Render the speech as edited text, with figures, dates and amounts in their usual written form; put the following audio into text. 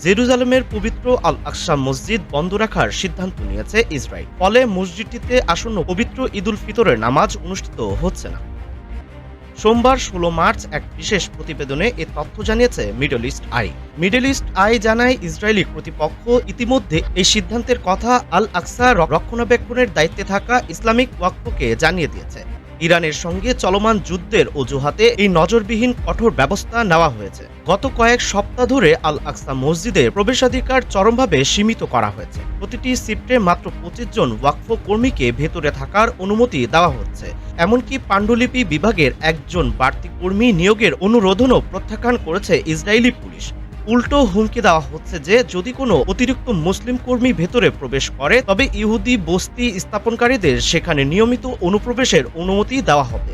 জেরুজালেমের পবিত্র আল আকসা মসজিদ বন্ধ রাখার সিদ্ধান্ত নিয়েছে ইসরায়েল। ফলে মসজিদটিতে আসন্ন পবিত্র ঈদুল ফিতরের নামাজ অনুষ্ঠিত হচ্ছে না। সোমবার ১৬ মার্চ এক বিশেষ প্রতিবেদনে এ তথ্য জানিয়েছে middle East Eye. Middle East Eye জানায়, ইসরায়েলি কর্তৃপক্ষ ইতিমধ্যে এই সিদ্ধান্তের কথা আল আকসা রক্ষণাবেক্ষণের দায়িত্বে থাকা ইসলামিক ওয়াকফকে জানিয়ে দিয়েছে। ইরানের সঙ্গে চলমান যুদ্ধের অজুহাতে এই নজরবিহীন কঠোর ব্যবস্থা নেওয়া হয়েছে। গত কয়েক সপ্তাহ ধরে আল আকসা মসজিদে প্রবেশাধিকার চরমভাবে সীমিত করা হয়েছে। প্রতিটি শিফটে মাত্র ২৫ জন ওয়াকফ কর্মীকে ভেতরে থাকার অনুমতি দেওয়া হচ্ছে। এমনকি পাণ্ডুলিপি বিভাগের একজন বাড়তি কর্মী নিয়োগের অনুরোধও প্রত্যাখ্যান করেছে ইসরায়েলি পুলিশ। উল্টো হুমকি দেওয়া হচ্ছে যে যদি কোনো অতিরিক্ত মুসলিম কর্মী ভেতরে প্রবেশ করে তবে ইহুদি বস্তি স্থাপনকারীদের সেখানে নিয়মিত অনুপ্রবেশের অনুমতি দেওয়া হবে।